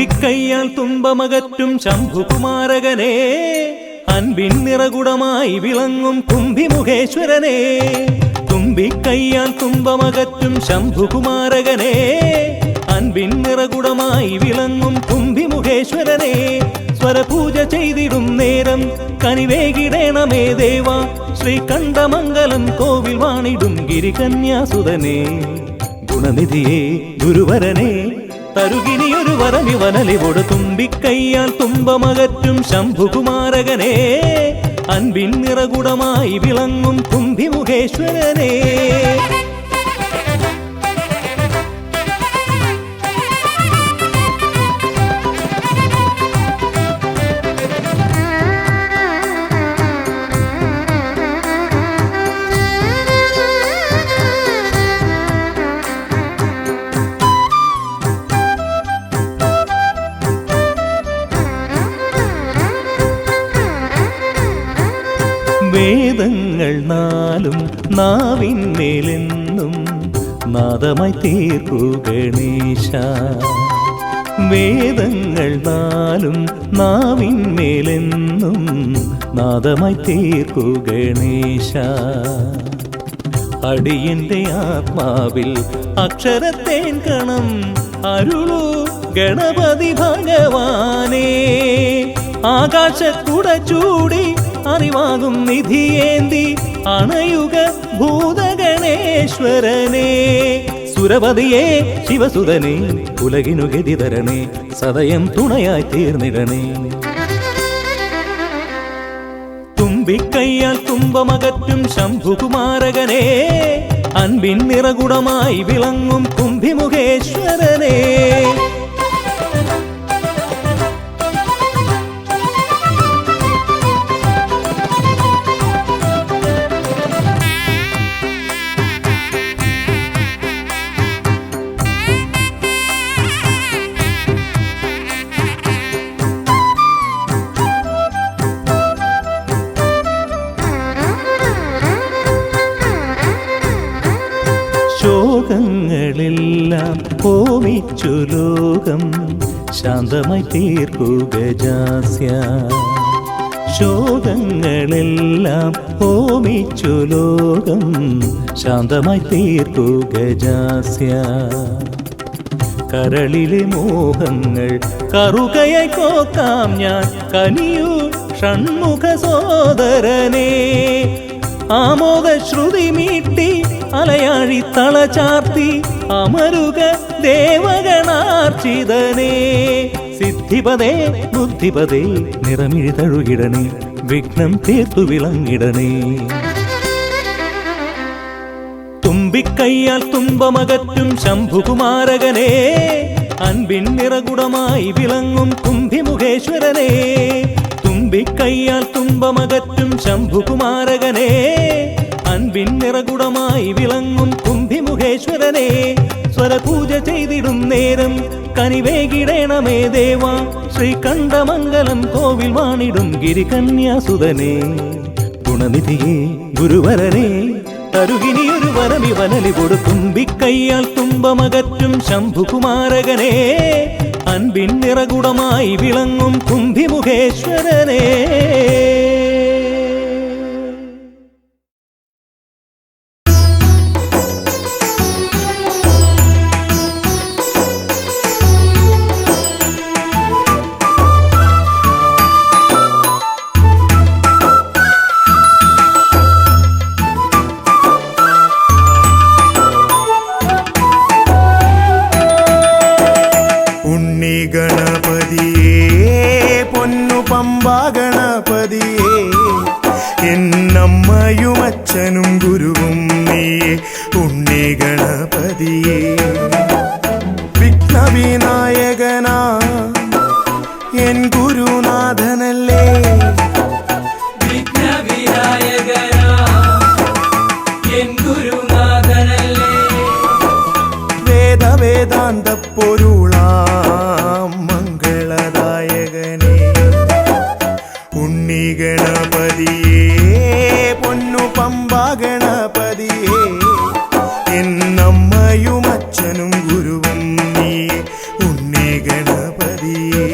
തുമ്പിക്കൈയാൽ തുമ്പമകറ്റും ശംഭുകുമാരകനെ, അൻപിൻ നിറകുടമായി വിളങ്ങും കുംഭിമുഖേശ്വരനെ. തുമ്പിക്കൈയാൽ തുമ്പമകറ്റും ശംഭുകുമാരകനെ, അൻപിൻ നിറകുടമായി വിളങ്ങും കുംഭിമുഖേശ്വരനെ. സ്വരപൂജ ചെയ്തിടും നേരം കനിവേകിടേണമേ ദേവ, ശ്രീകണ്ഠമംഗലം കോവിൽ വാണിടും ഗിരികന്യാസുതനെ. ഗുണനിധിയെ ഗുരുവരനെ, തരുകിനിയൊരു വരമിവനലിവോട്. തുമ്പിക്കൈയാൽ തുമ്പമകറ്റും ശംഭുകുമാരകനെ, അൻപിൻ നിറകുടമായി വിളങ്ങും കുംഭിമുഖേശ്വരനെ. വേദങ്ങൾ നാലും നാവിന്മേലെന്നും നാദമായി തീർക്കൂ ഗണേശ. വേദങ്ങൾ നാലും നാവിന്മേലെന്നും നാദമായി തീർക്കൂ ഗണേശ. അടിയന്റെ ആത്മാവിൽ അക്ഷരത്തേൻ കണം അരുളൂ ഗണപതി ഭഗവാനേ. ആകാശക്കുട ചൂടി അറിവാകും നിധിയേന്തി അണയുക ഭൂതഗണേശ്വരനെ. സുരപതിയെ ശിവസുതനെ, ഉലകിനു ഗതി തരണേ, സദയം തുണയായി തീർന്നിടണേ. തുമ്പിക്കൈയാൽ തുമ്പമകറ്റും ശംഭുകുമാരകനെ, അൻപിൻ നിറകുടമായി വിളങ്ങും കുംഭിമുഖേശ്വരനെ. ശോകങ്ങളെല്ലാം ഹോമിച്ചു ലോകം ശാന്തമായി തീർക്കൂ ഗജാസ്യ. ശോകങ്ങളെല്ലാം ഹോമിച്ചു ലോകം ശാന്തമായി തീർക്കൂ ഗജാസ്യ. കരളിലെ മോഹങ്ങൾ കറുകയായി കോക്കാം ഞാൻ, കനിയൂ ഷൺമുഖ സോദരനെ. ആമോദ ശ്രുതി മീട്ടി അലയാഴി തളചാർത്തി അമരുക ദേവഗണാർച്ചിതനേ. സിദ്ധിപദേ ബുദ്ധിപദേ നിറമിഴി തഴുകിടണേ, വിഘ്നം തീർത്തു വിളങ്ങിടണേ. തുമ്പിക്കൈയാൽ തുമ്പമകറ്റും ശംഭുകുമാരകനെ, അൻപിൻ നിറകുടമായി വിളങ്ങും കുംഭിമുഖേശ്വരനെ. തുമ്പിക്കൈയാൽ തുമ്പമകറ്റും ശംഭുകുമാരകനെ, അൻപിൻ നിറകുടമായി വിളങ്ങും കുംഭിമുഖേശ്വരനെ. സ്വരപൂജ ചെയ്തിടും നേരം കനിവേകിടേണമേ ദേവ, ശ്രീകണ്ഠമംഗലം കോവിൽ വാണിടും ഗിരികന്യാസുതനെ. ഗുണനിധിയെ ഗുരുവരനെ, തരുകിനിയൊരു വരമിവനലിവോട്. തുമ്പിക്കൈയാൽ തുമ്പമകറ്റും ശംഭുകുമാരകനെ, അൻപിൻ നിറകുടമായി വിളങ്ങും കുംഭിമുഖേശ്വരനെ. എന്നമ്മയുമച്ഛനും ഗുരുവും നീയേ ഉണ്ണി ഗണപതിയേ. വിഘ്നവിനായകനാ എൻ ഗുരുനാഥനല്ലേ, വിഘ്നവിനായകനാ എൻ ഗുരുനാഥനല്ലേ. വേദവേദാന്ത പൊരുളാം മംഗളദായകനേ ഉണ്ണി ഗണപതിയേ. പൊന്നു പമ്പ ഗണപതിയേ എന്നമ്മയും അച്ഛനും ഗണപതിയേ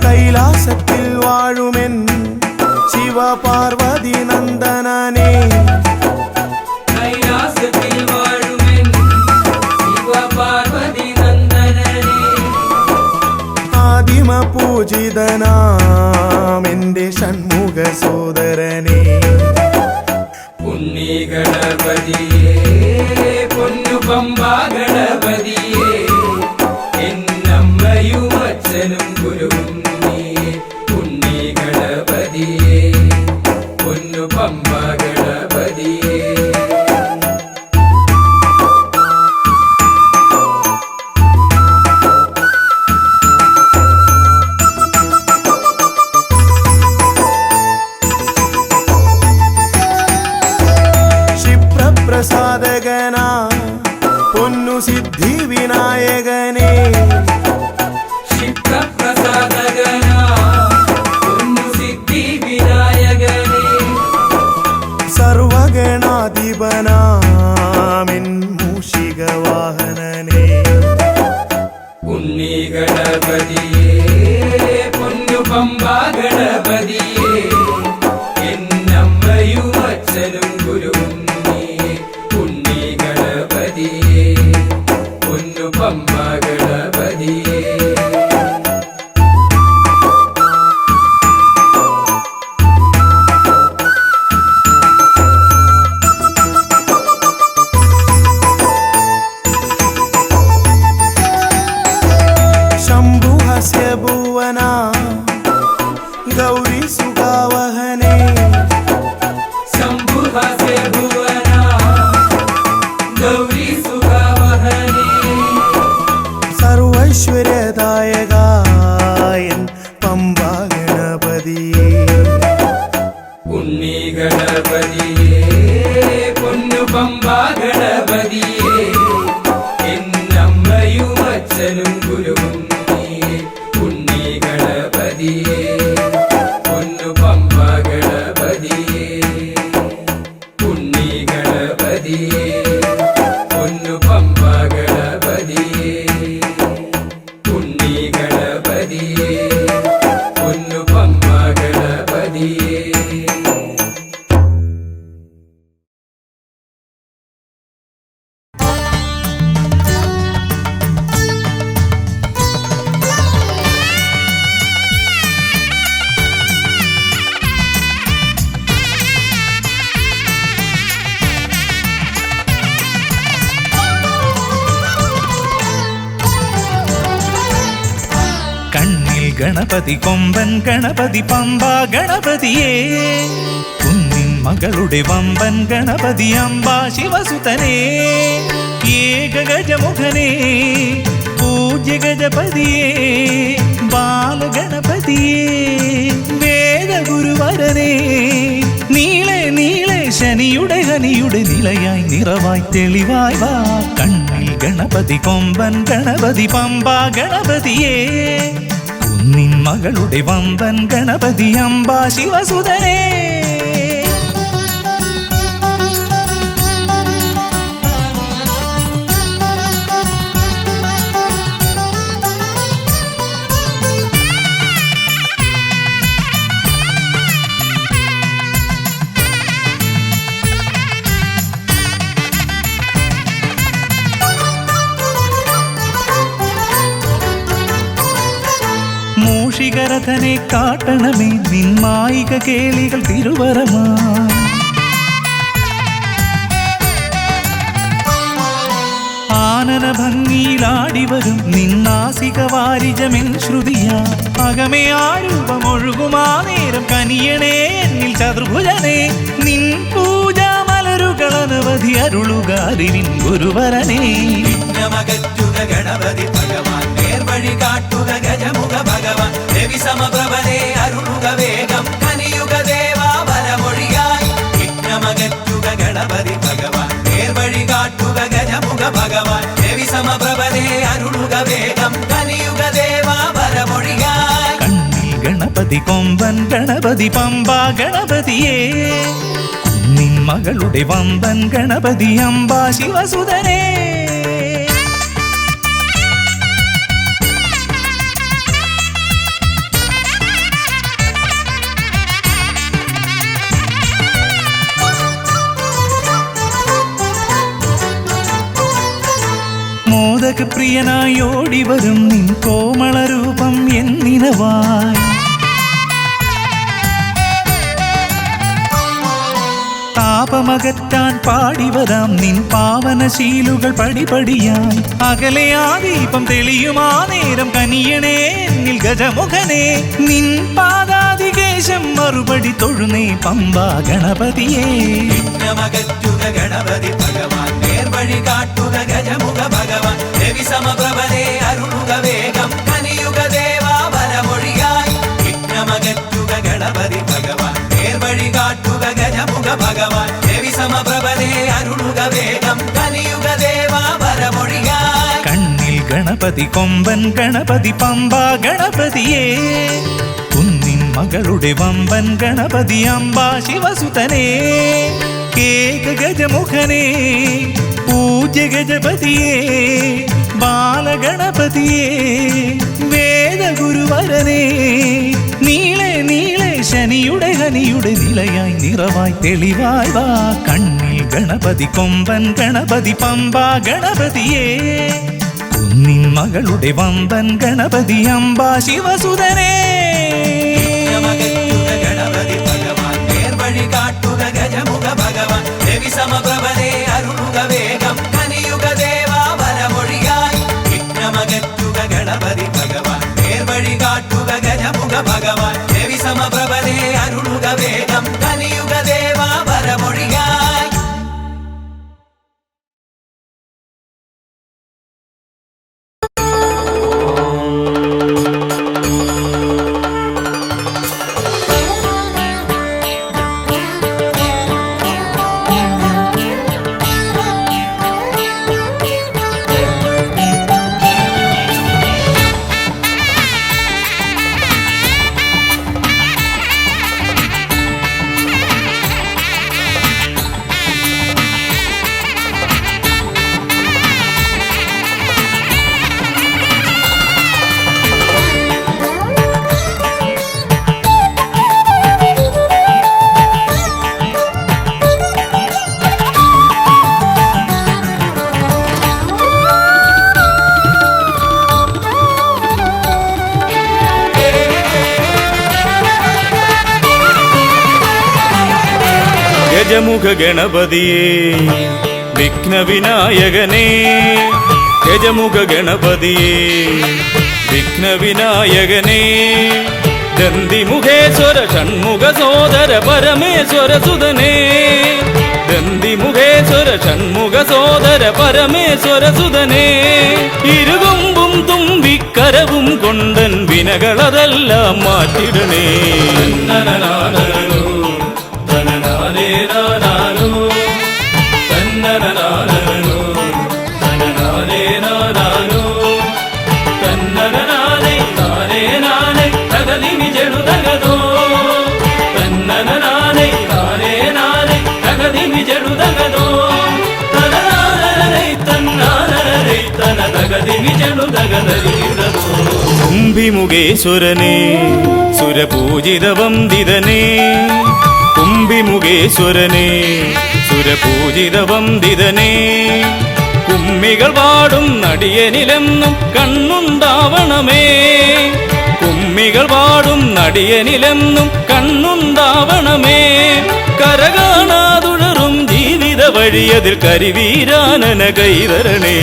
കൈലാസത്തിൽ വാഴുമെൻ ശിവപാർവതി നന്ദനനേ കൈലാസത്തിൽ വാഴുമെൻ ശിവപാർവതി നന്ദനനേ ആദിമ പൂജിതനാമെന്റെ ഷൺമുഖ സോദരനേ ഉണ്ണി ഗണപതിയേ പൊന്നു പമ്പാ ഗണപതിയേ എന്നമ്മയും അച്ഛനും ഗുരുവും നീയേ ഉണ്ണി ഗണപതിയേ പൊന്നു പമ്പാ ഗണപതിയേ ക്ഷിപ്രപ്രസാദകനാ പൊന്നു സിദ്ധി വിനായകനേ ക്ഷിപ്രപ്രസാദകനാ പൊന്നു സിദ്ധി വിനായകനേ സർവഗണാധിപനാമിൻ മൂഷിക വാഹനനേ ഉണ്ണി ഗണപതിയേ പൊന്നു പമ്പാ ഗണപതിയേ എന്നമ്മയും അച്ഛനും ഗുരുവും നീയേ ഉണ്ണി ഗണപതിയേ പൊന്നു പമ്പാ ഗണപതിയേ ശംഭുഹസ്യ ഭുവന ഗൗരി സുഖാവഹനേ ശംഭുഹസ്യ ഭുവന ഗൗരി സുഖാവഹനേ സർവൈശ്വര്യദായകായൻ പമ്പാ ഗണപതിയേ ഉണ്ണി ഗണപതിയേ പൊന്നു പമ്പാ ഗണപതിയേ എന്നമ്മയും അച്ഛനും ഗുരുവും നീയേ ഉണ്ണി ഗണപതിയേ പൊന്നു പമ്പാ ഗണപതിയേ ഉണ്ണി ഗണപതിയേ പൊന്നു പമ്പാ ഗണപതിയേ ഉണ്ണി ഗണപതിയേ പൊന്നു പമ്പാ ഗണപതിയേ കണ്ണിൽ ഗണപതി കൊമ്പൻ ഗണപതി പമ്പാ ഗണപതിയേ കുന്നിൻ മകളുടെ വമ്പൻ ഗണപതി അംബാ ശിവസുതനേ ഏകഗജമുഖനേ പൂജ്യ ഗജപതിയേ ബാലഗണപതിയേ വേദഗുരുവരനേ നീളെ നീളെ ശനിയുടെ ഹനിയുടെ നിലയായി നിറവായി തെളിവായി വാ കണ്ണിൽ ഗണപതി കൊമ്പൻ ഗണപതി പമ്പാ ഗണപതിയേ കുന്നിൻ മകളുടെ വമ്പൻ ഗണപതി അംബാ ശിവസുതനേ മൂഷികരഥനെ കാട്ടണമേ നിന്മായിക കേളികൾ തിരുവരമാ ആനന ഭംഗിയിലാടിവരും നിന്നാസിക വാരിജമെൻ ശ്രുതിയാ അകമേ ആരൂപമൊഴുകുമാ നേരം കനിയണേ എന്നിൽ ചതുർഭുജനേ നിൻ പൂജാ മലരുകളനവധി അരുളുകാരിൻ ഗുരുവരനേ വിഘ്നമകറ്റുക ഗണപതി ഭഗവാൻ നേർവഴി കാട്ടുക ഗജമുഖ ഭഗവാൻ രവി സമപ്രഭനെ അരുളുക വേഗം കനിയുക ദേവാ വരമൊഴിയായി വിഘ്നമകറ്റുക ഗണപതി ഭഗവാൻ നേർവഴി കാട്ടുക ഗജമുഖ ഭഗവാൻ രവി സമപ്രഭനെ അരുളുക വേഗം കനിയുക ദേവാ വരമൊഴിയായി ഗണപതി കൊമ്പൻ ഗണപതി പമ്പാ ഗണപതിയേ നിൻ മകളുടെ വമ്പൻ ഗണപതി അംബാ ശിവസുതനേ മോദക പ്രിയനായി ഓടിവരും നിൻ കോമളരൂപം എന്നിനവായി താപമകറ്റാൻ പാടിവരാം നിൻ പാവനശീലുകൾ പടിപടിയായി അകലെ ആ ദീപം തെളിയുമാ നേരം കനിയണേ എന്നിൽ ഗജമുഖനെ നിൻ പാദാതികേശം മറുപടി തൊഴുന്നേ പമ്പാ ഗണപതിയേ വിഘ്നമകറ്റുക ഗണപതി ഭഗവാൻ നേർവഴി കാട്ടുക ഗജമുഖ ഭഗവാൻ രവി സമപ്രഭനെ അരുളുക വേഗം കനിയുക ദേവാ വരമൊഴിയായി വിഘ്നമകറ്റുക ഗണപതി ഭഗവാൻ നേർവഴി കാട്ടുക ഗജമുഖ ഭഗവാൻ രവി സമപ്രഭനെ അരുളുക വേഗം കനിയുക ദേവാ വരമൊഴിയായി കണ്ണിൽ ഗണപതി കൊമ്പൻ ഗണപതി പമ്പാ ഗണപതിയേ കുന്നിൻ മകളുടെ വമ്പൻ ഗണപതി അംബാ ശിവസുതനേ കേക ഗജമുഖനേ പൂജ്യ ഗജപതിയേ ബാലഗണപതിയേ വേദഗുരുവരനേ നീളെ നീളെ ശനിയുടെ ഹനിയുടെ നിലയായി നിറവായി തെളിവായി വാ കണ്ണിൽ ഗണപതി കൊമ്പൻ ഗണപതി പമ്പാ ഗണപതിയേ കുന്നിൻ മകളുടെ വമ്പൻ ഗണപതി അംബാ ശിവസുതനേ ഗണപതി ഭഗവാൻ നേർവഴി കാട്ടുക ഗജമുഖ ഭഗവാൻ രവി സമപ്രഭനെ അരുളുക വേഗം കനിയുക ദേവാ വരമൊഴിയായി വിഘ്നമകറ്റുക ഗണപതി ഭഗവാൻ നേർവഴി കാട്ടുക ഗജമുഖ ഭഗവാൻ രവി സമപ്രഭനെ അരുളുക വേഗം കനിയുക ദേവാ വരമൊഴിയായി ഗജമുഖ ഗണപതിയേ വിഘ്നവിനായകനേ ഗജമുഖ ഗണപതിയേ വിഘ്നവിനായകനേ ദന്തിമുഖേശ്വര ഷൺമുഖ സോദര പരമേശ്വര സുതനേ ദന്തിമുഖേശ്വര ഷൺമുഖ സോദര പരമേശ്വര സുതനേ ഇരുകൊമ്പും തുമ്പിക്കരവും കൊണ്ടൻ വിനകളതെല്ലാം മാറ്റിടണേ കുംഭിമുഖേശ്വരനേ സുരപൂജിത വന്ദിതനേ കുംഭിമുഖേശ്വരനേ സുരപൂജിത വന്ദിതനേ കുമ്മികൾ പാടും നടിയനിലെന്നും കണ്ണുണ്ടാവണമേ കുമ്മികൾ പാടും നടിയനിലെന്നും കണ്ണുണ്ടാവണമേ കരകാണാതുഴറും ജീവിത വഴിയതിൽ കരിവീരാനന കൈതരണേ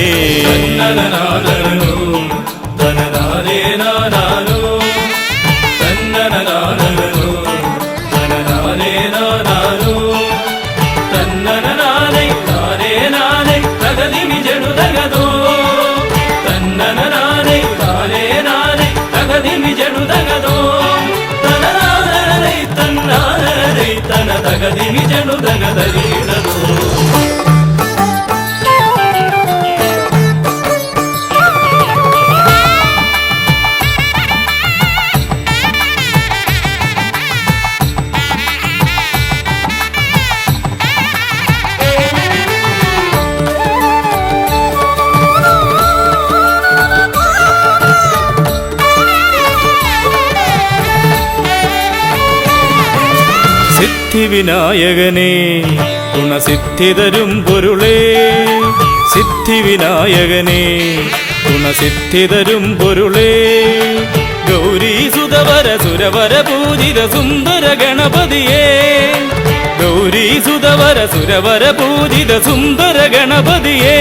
സിദ്ധിവിനായകനേ ഗുണസിദ്ധിതരും പൊരുളേ സിദ്ധിവിനായകനേ ഗുണസിദ്ധിതരും പൊരുളേ ഗൗരീസുതവര സുരവര പൂജിത സുന്ദര ഗണപതിയേ ഗൗരീസുതവര സുരവര പൂജിത സുന്ദര ഗണപതിയേ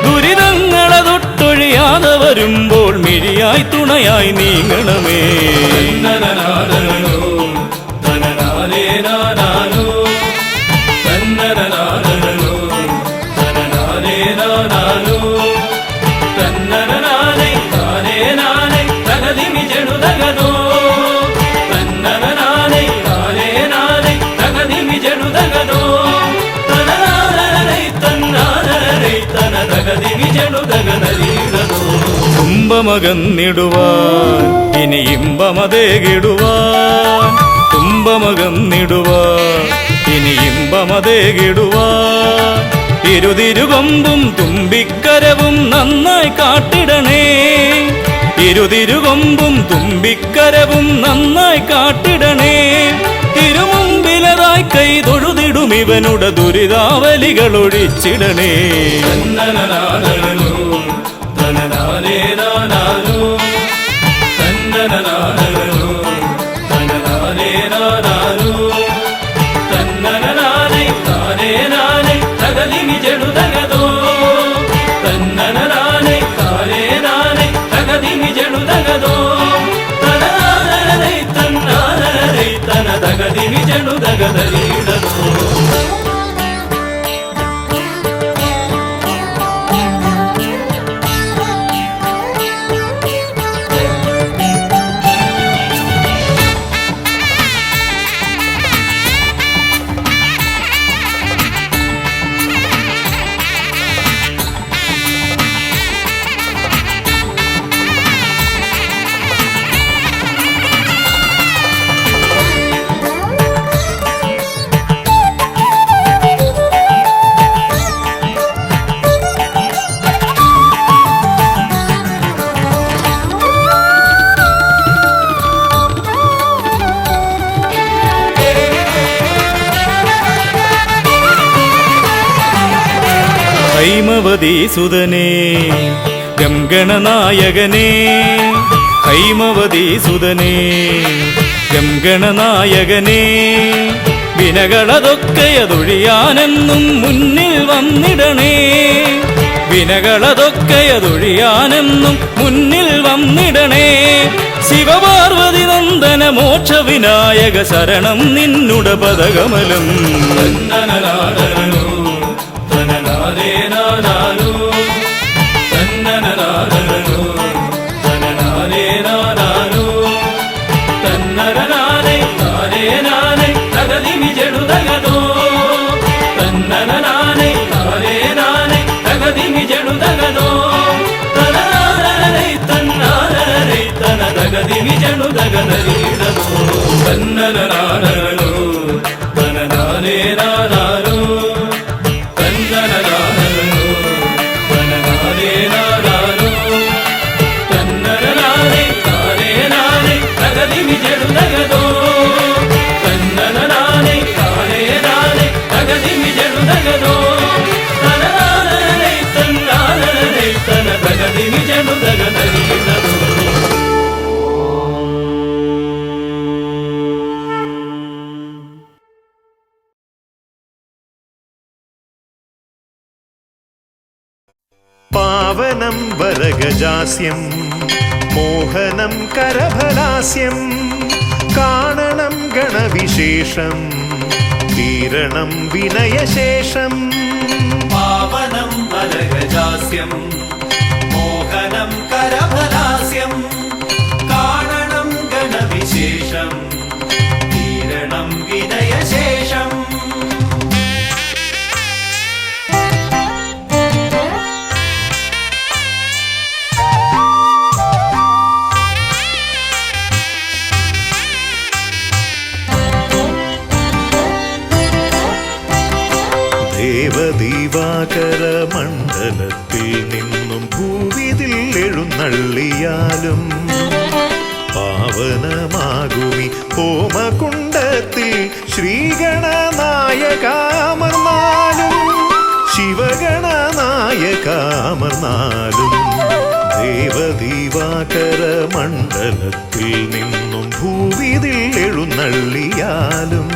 ദുരിതങ്ങളെ തൊട്ടൊഴിയാതെ വരുമ്പോൾ മിഴിയായി തുണയായി നീങ്ങണമേ തന്നനനാദനോ തനനാനേ നാനാനോ തന്നനനാദനോ തനനാനേ നാനാനോ തന്നനനാനേ നാനേ നാനേ തകതിമി ജനുദഗനോ തന്നനനാനേ നാനേ നാനേ തകതിമി ജനുദഗനോ തനനാനേ തന്നാനേ തനദഗതിമി ജനുദഗനരീടനോ തുമ്പമകന്നിടുവാൻ ഇനി ഇമ്പമതേകിടുവാൻ തുമ്പമകന്നിടുവാൻ ഇനി ഇമ്പമതേകിടുവാൻ ഇരുതിരുകൊമ്പും തുമ്പിക്കരവും നന്നായി കാട്ടിടണേ ഇരുതിരുകൊമ്പും തുമ്പിക്കരവും നന്നായി കാട്ടിടണേ തിരുമുമ്പിലതായി കൈ തൊഴുതിടും ഇവനുടെ ദുരിതാവലികൾ ഒഴിച്ചിടണേ തന്നനനാദനോ തനനാനേ നാനാനോ തന്നനനാദനോ തനനാനേ നാനാനോ തന്നനനാനേ നാനേ നാനേ തകതിമി ജനുദഗനോ തന്നനനാനേ നാനേ നാനേ തകതിമി ജനുദഗനോ തനനാനേ തന്നാനേ തനദഗതിമി ജനുദഗനരീടനോ ഹൈമവതീസുതനേ ഗംഗണനായകനേ ഹൈമവതീസുതനേ ഗംഗണനായകനേ വിനകളതൊക്കെയതൊഴിയാനെന്നും മുന്നിൽ വന്നിടണേ വിനകളതൊക്കെയതൊഴിയാനെന്നും മുന്നിൽ വന്നിടണേ ശിവപാർവതി നന്ദന മോക്ഷ വിനായക ശരണം നിന്നുട പദകമലം തന്നനനാദനോ തനനാനേ നാനാനോ തന്നനനാദനോ തനനാനേ നാനാനോ തന്നനനാനേ നാനേ നാനേ തകതിമി ജനുദഗനോ തന്നനനാനേ നാനേ നാനേ തകതിമി ജനുദഗനോ തനനാനേ തന്നാനേ തനദഗതിമി ജനുദഗനരീടനോ തന്നനനാദനോ തനനാനേ നാനാനോ തന്നനനാദനോ തനനാനേ നാനാനോ തന്നനനാനേ നാനേ നാനേ തകതിമി ജനുദഗനോ തന്നനനാനേ നാനേ നാനേ തകതിമി ജനുദഗനോ തനനാനേ തന്നാനേ തനദഗതിമി ജനുദഗനരീടനോ പാവനം വരഗജാസ്യം മോഹനം കരഫലാസ്യം കാണണം ഗണവിശേഷം തീരണം വിനയശേഷം പാവനം വരഗജാസ്യം മോഹനം കരഫലാസ്യം കാണണം ഗണവിശേഷം തീരണം വിനയശേഷം ദേവദീവാകര മണ്ഡലത്തിൽ നിന്നും ഭൂവിതിൽ എഴുന്നള്ളിയാലും പാവ പാവനമാകുമി ഹോമകുണ്ടത്തിൽ ശ്രീഗണനായകാമർന്നാലും ശിവഗണനായകാമർന്നാലും ദേവദീവാകര മണ്ഡലത്തിൽ നിന്നും ഭൂവിതിൽ എഴുന്നള്ളിയാലും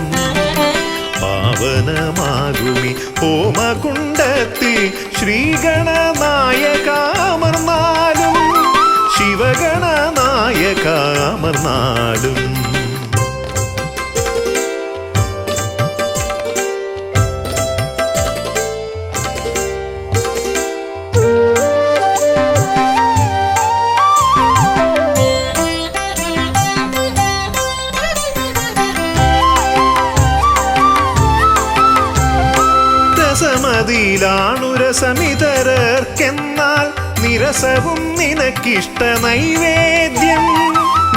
പാവനമാകുമി ഹോമകുണ്ടത്തിൽ ശ്രീഗണനായകാമർന്നാലും ശിവഗണനായകാമർന്നാലും രസമിതരർക്കെന്നാൽ നിരസവും നിനക്കിഷ്ട നൈവേദ്യം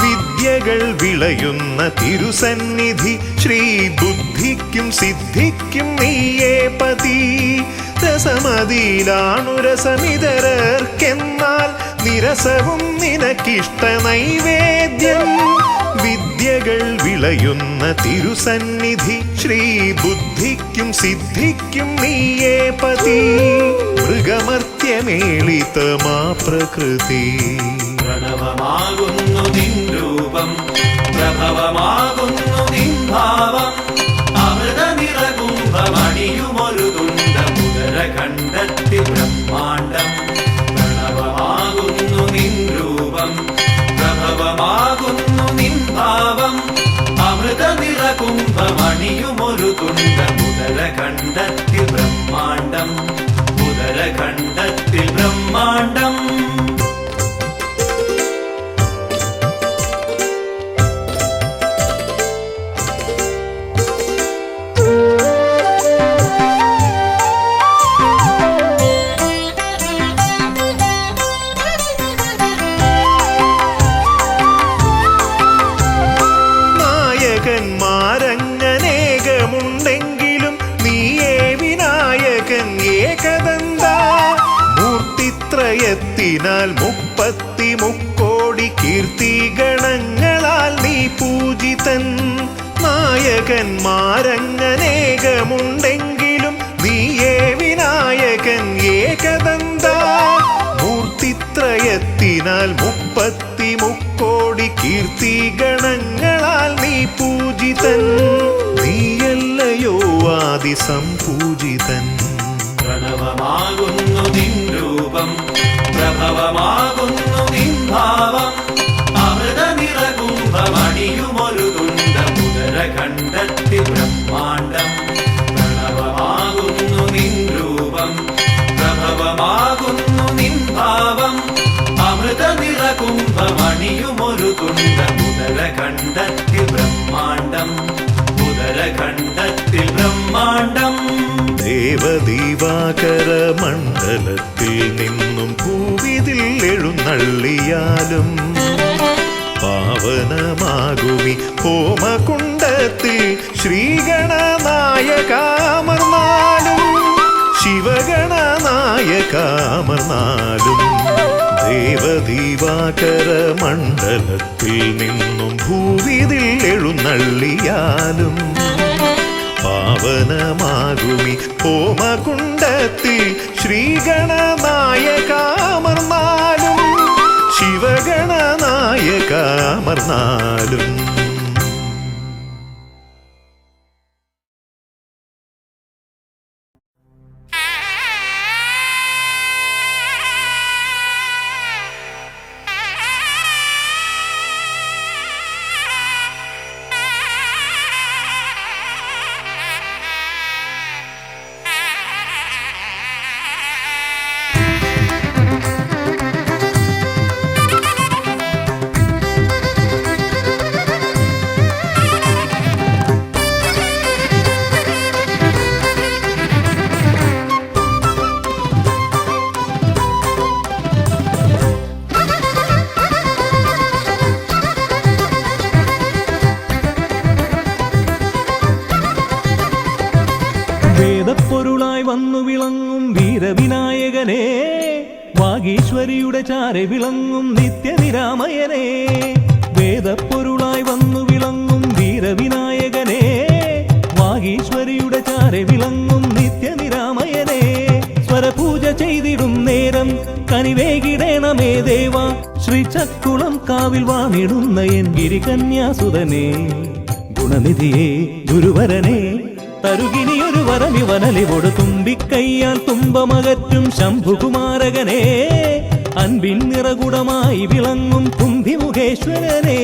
വിദ്യകൾ വിളയുന്ന തിരുസന്നിധി ശ്രീബുദ്ധിക്കും സിദ്ധിക്കും നീയേ പതി രസമിതരർക്കെന്നാൽ നിരസവും നിനക്കിഷ്ട നൈവേദ്യം വിദ്യകൾ വിളയുന്ന തിരുസന്നിധി ശ്രീബുദ്ധിക്കും സിദ്ധിക്കും നീയേ പതി മൃഗമർത്യമേളിതമാ പ്രകൃതി പ്രണവമാകുന്നു നിൻ രൂപം പ്രഭവമാകുന്നു നിൻ ഭാവം അമൃത നിറകുംഭമണിയുമൊരു തുണ്ട മുതര കണ്ടെത്തി ബ്രഹ്മാണ്ടം പ്രണവമാകുന്നു നിൻ രൂപം പ്രഭവമാകുന്നു നിൻ ഭാവം അമൃത നിറകുംഭമണിയുമൊരു തുണ്ട മുതര കണ്ടെത്തി ബ്രഹ്മാണ്ടം മുതര കണ്ടെത്തി ബ്രഹ്മാണ്ടം നായകന്മാരങ്ങനേകമുണ്ടെങ്കിലും നീയേ വിനായകൻ ഏകദന്ത മൂർത്തിത്രയത്തിനാൽ 33 കീർത്തിഗണങ്ങളാൽ നീ പൂജിതൻ നായകന്മാരങ്ങനേകമുണ്ടെങ്കിലും നീയേ വിനായകൻ ഏകദന്ത മൂർത്തിത്രയത്തിനാൽ 33 കീർത്തിഗണങ്ങളാൽ നീ പൂജിതൻ നീയല്ലയോ ആദിസംപൂജിതൻ പ്രണവമാകുന്നു നിൻ രൂപം പ്രഭവമാകുന്നു നിൻ ഭാവം അമൃത നിറകുംഭമണിയുമൊരു തുണ്ട മുതര കണ്ടെത്തി ബ്രഹ്മാണ്ടം പ്രണവമാകുന്നു നിൻ രൂപം പ്രഭവമാകുന്നു നിൻ ഭാവം അമൃത നിറകുംഭമണിയുമൊരു തുണ്ട മുതര കണ്ടെത്തി ബ്രഹ്മാണ്ടം മുതര കണ്ടെത്തി ബ്രഹ്മാണ്ടം ദേവദീവാകര മണ്ഡലത്തിൽ നിന്നും ഭൂവിതിൽ എഴുന്നള്ളിയാലും പാവനമാകുമി ഹോമകുണ്ടത്തിൽ ശ്രീഗണനായകാമർന്നാലും ശിവഗണനായകാമർന്നാലും ദേവദീവാകര മണ്ഡലത്തിൽ നിന്നും ഭൂവിതിൽ എഴുന്നള്ളിയാലും പാവനമാകുമി ഹോമകുണ്ടത്തിൽ ശ്രീഗണനായകാമർന്നാലും ശിവഗണനായകാമർന്നാലും വേദപ്പൊരുളായി വന്നു വിളങ്ങും വീരവിനായകനെ വാഗീശ്വരിയുടെ ചാരെ വിളങ്ങും നിത്യനിരാമയനെ വേദപ്പൊരുൾ കാവിൽ വാണിടുന്ന എൻ ഗിരികന്യാസുതനെ ഗുണനിധിയെ ഗുരുവരനെ തരുകിനിയൊരു വരമിവനലിവോട് തുമ്പിക്കയ്യാൽ തുമ്പമകറ്റും ശംഭുകുമാരകനെ അൻപിൻ നിറകുടമായി വിളങ്ങും കുംഭിമുഖേശ്വരനെ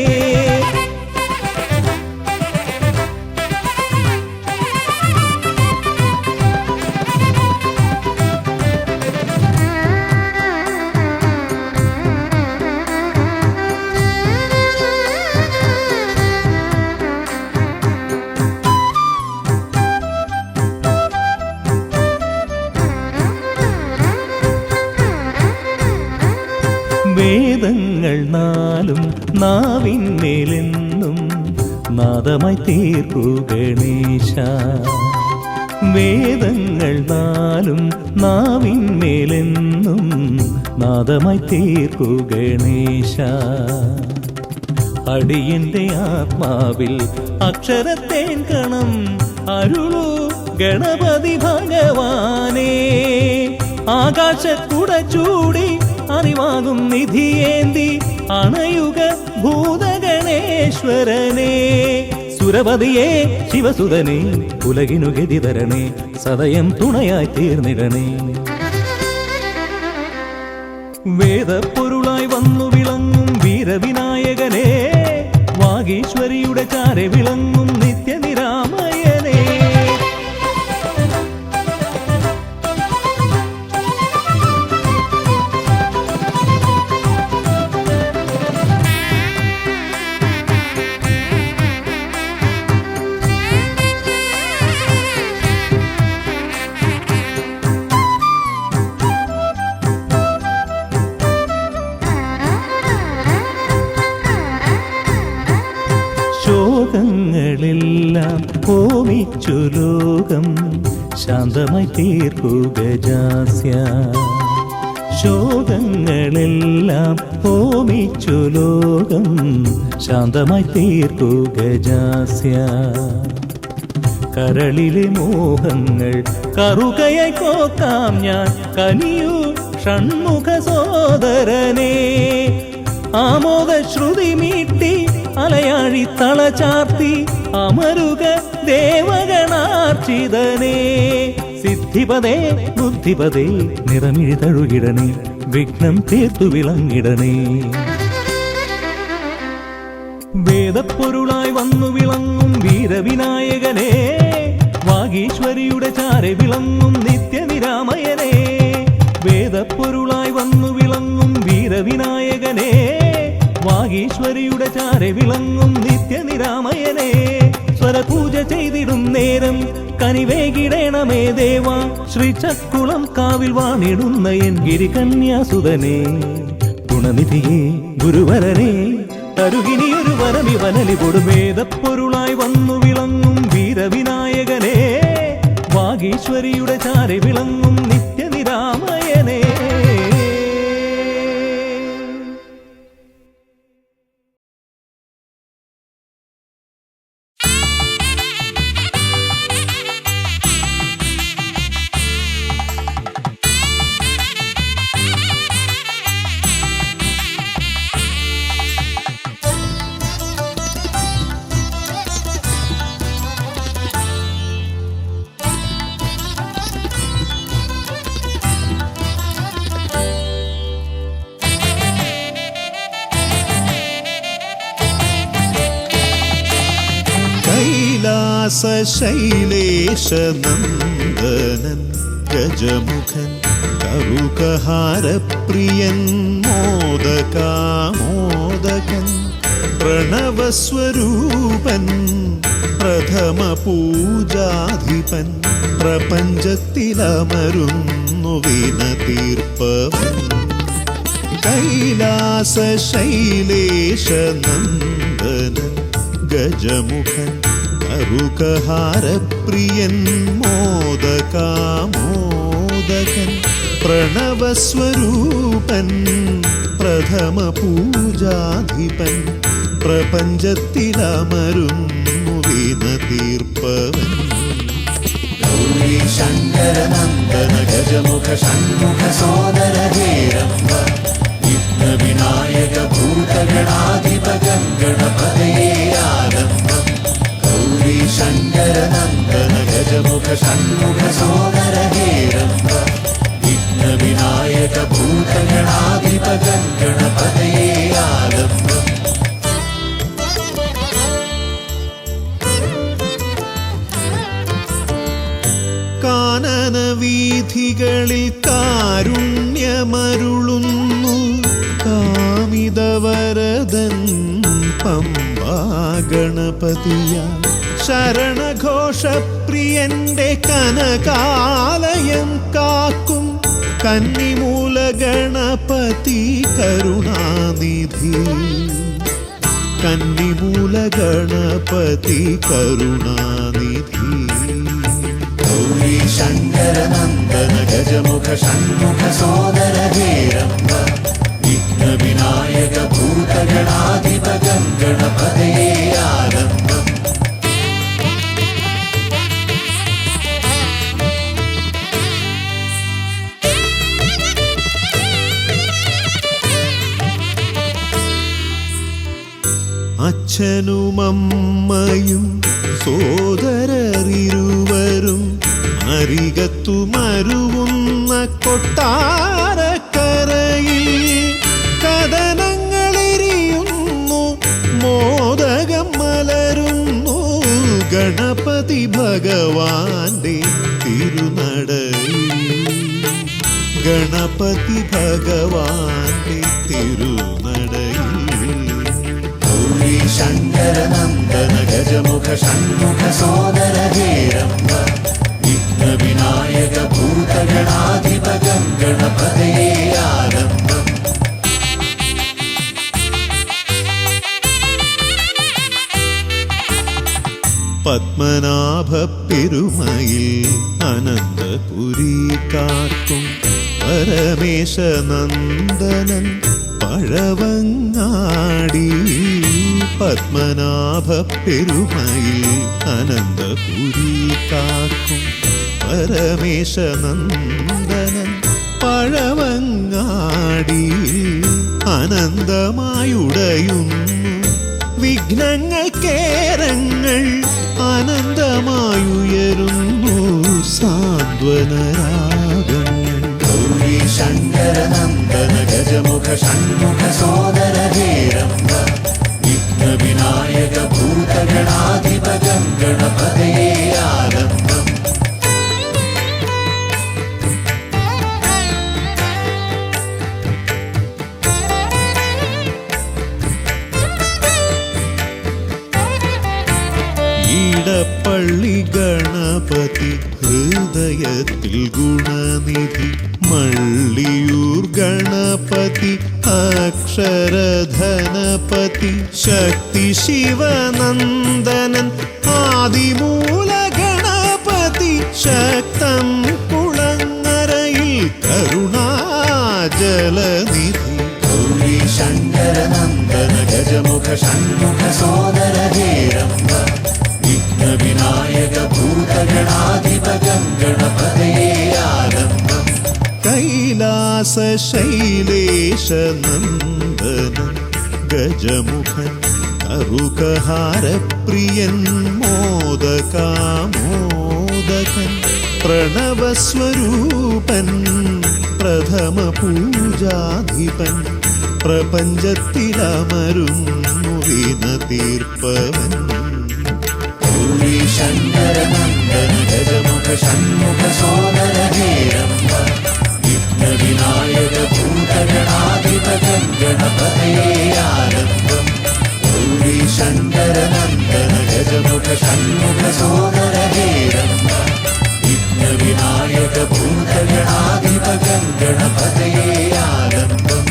വേദങ്ങൾ നാലും നാവിന്മേലെന്നും നാദമായി തീർക്കൂ ഗണേശ വേദങ്ങൾ നാലും നാവിന്മേലെന്നും നാദമായി തീർക്കൂ ഗണേശ അടിയന്റെ ആത്മാവിൽ അക്ഷരത്തേൻ കണം അരുളൂ ഗണപതി ഭഗവാനേ ആകാശക്കുട ചൂടി അറിവാകും നിധിയേന്തി അണയുക ഭൂതഗണേശ്വരനെ സുരപതിയെ ശിവസുതനെ ഉലകിനു ഗതിതരണേ സദയം തുണയായി തീർന്നിടണേ വേദപ്പൊരുളായി വന്നു വിളങ്ങും വീരവിനായകനെ വാഗീശ്വരിയുടെ ചാരെ വിളങ്ങും നിത്യനിരാമയനെ ശോകങ്ങളെല്ലാം ഹോമിച്ചു ലോകം ശാന്തമായി തീർക്കൂ ഗജാസ്യ ശോകങ്ങളെല്ലാം ഹോമിച്ചു ലോകം ശാന്തമായി തീർക്കൂ ഗജാസ്യ കരളിലെ മോഹങ്ങൾ കറുകയായി കോക്കാം ഞാൻ കനിയൂ ഷൺമുഖ സോദരനെ ആമോദ ശ്രുതി മീട്ടി അലയാഴി തളചാർത്തി അമരുക ദേവഗണാർച്ചിതനേ സിദ്ധിപദേ ബുദ്ധിപദേ നിറമിഴി തഴുകിടണേ വിഘ്നം തീർത്തു വിളങ്ങിടണേ വേദപ്പൊരുളായി വന്നു വിളങ്ങും വീരവിനായകനെ വാഗീശ്വരിയുടെ ചാരെ വിളങ്ങും നിത്യനിരാമയനെ വേദപ്പൊരുളായി വന്നു വിളങ്ങും വീരവിനായകനെ വാഗീശ്വരിയുടെ ചാരെ വിളങ്ങും നിത്യനിരാമയനെ സ്വരപൂജ ചെയ്തിടും നേരം കനിവേകിടേണമേ ദേവ ശ്രീചക്കുളം കാവിൽ വാണിടുന്ന എൻ ഗിരികന്യാസുതനെ ഗുണനിധിയെ ഗുരുവരനെ തരുകിനിയൊരു വരമിവനലിപൊടു വേദപ്പൊരുളായി വന്നു വിളങ്ങും വീരവിനായകനെ വാഗീശ്വരിയുടെ ചാരെ വിളങ്ങും നിത്യനിരാമയനെ ശൈലേശനന്ദനൻ ഗജമുഖൻ കറുകഹാരപ്രിയൻ മോദകാമോദകൻ പ്രണവസ്വരൂപൻ പ്രഥമ പൂജാധിപൻ പ്രപഞ്ചത്തിലമരുന്നു വിനതീർപ്പവൻ കൈലാസശൈലേശനന്ദനൻ ഗജമുഖൻ കറുകഹാരപ്രിയൻ മോദകാമോദകൻ പ്രണവസ്വരൂപൻ പ്രഥമ പൂജാധിപൻ പ്രപഞ്ചത്തിലമരുന്നു വിനതീർപ്പവൻ ഗൗരി ശങ്കര നന്ദന ഗജമുഖ ഷൺമുഖ സോദര ഹേരംബ വിഘ്നവിനായക ഭൂതഗണാധിപ ഗണപതയേ ആലംബം ഗൗരി ശങ്കര നന്ദന ഗജമുഖ ഷൺമുഖ സോദര ഹേരംബ വിഘ്നവിനായക ഭൂതഗണാധിപ ഗണപതയേ ആലംബം കാനന വീഥികളിൽ കാരുണ്യമരുളുന്നു കാമിതവരദൻ പമ്പാ ഗണപതിയ ശരണഘോഷപ്രിയന്റെ കനകാലയം കാക്കും കന്നിമൂല ഗണപതി കരുണാനിധി കന്നിമൂല ഗണപതി കരുണാനിധി ഗൗരി ശങ്കര നന്ദന ഗജമുഖ ഷൺമുഖ സോദര ഹേരംബ വിഘ്നവിനായക ഭൂതഗണാധിപ ഗണപതയേ ആലംബം അച്ഛനുമമ്മയും സോദരരിരുവരും അരികത്തു മരുവുന്ന കൊട്ടാരക്കരയിൽ കഥനങ്ങളെരിയുന്നു മോദകം മലരുന്നു ഗണപതി ഭഗവാന്റെ തിരുനടയിൽ ഗണപതി ഭഗവാന്റെ തിരുനടയിൽ ഗൗരി ശങ്കര നന്ദന ഗജമുഖ ഷൺമുഖ സോദര ഹേരംബ വിഘ്നവിനായക ഭൂതഗണാധിപ ഗണപതയേ ആലംബം പത്മനാഭ പെരുമയിൽ അനന്തപുരി കാക്കും പരമേശ നന്ദനൻ പഴവങ്ങാടി പത്മനാഭ പെരുമയിൽ അനന്തപുരി കാക്കും പരമേശ നന്ദനൻ പഴവങ്ങാടി അനന്തമായുടയുന്നു വിഘ്നങ്ങൾ കേരങ്ങൾ അനന്തമായുയരുന്നു സാന്ത്വനരാഗങ്ങൾ ഗൗരി ശങ്കര നന്ദന ഗജമുഖ ഷൺമുഖ സോദര ഹേരംബ വിഘ്നവിനായക ഭൂതഗണാധിപ ഗണപതയേ ആലംബം ഈടപ്പള്ളി ഗണപതി ഹൃദയത്തിൽ ഗുണനിധി മള്ളിയൂർ ഗണപതി അക്ഷരധനപതി ശക്തി ശിവനന്ദനൻ ആദിമൂല ഗണപതി ശക്തം കുളങ്ങരയിൽ കരുണാജലനിധി ഗൗരി ശങ്കര നന്ദന ഗജമുഖ ഷൺമുഖ സോദര ഹേരംബ വിഘ്നവിനായക ഭൂതഗണാധിപ ഗണപതയേ ആലംബം കൈലാസ ശൈലേശ നന്ദനൻ ഗജമുഖൻ അറുകഹാരപ്രിയൻ മോദകാമോദകൻ പ്രണവസ്വരൂപൻ പ്രഥമ പൂജാധിപൻ പ്രപഞ്ചത്തിലമരുന്നു വിന തീർപ്പവൻ ഗൗരി ശങ്കര നന്ദന ഗജമുഖ ഷൺമുഖ സോദര ഹേരംബ വിഘ്നവിനായക ഭൂതഗണാധിപ ഗണപതയേ ആലംബം ഗൗരി ശങ്കര നന്ദന ഗജമുഖ ഷൺമുഖ സോദര ഹേരംബ വിഘ്നവിനായക ഭൂതഗണാധിപ ഗണപതയേ ആലംബം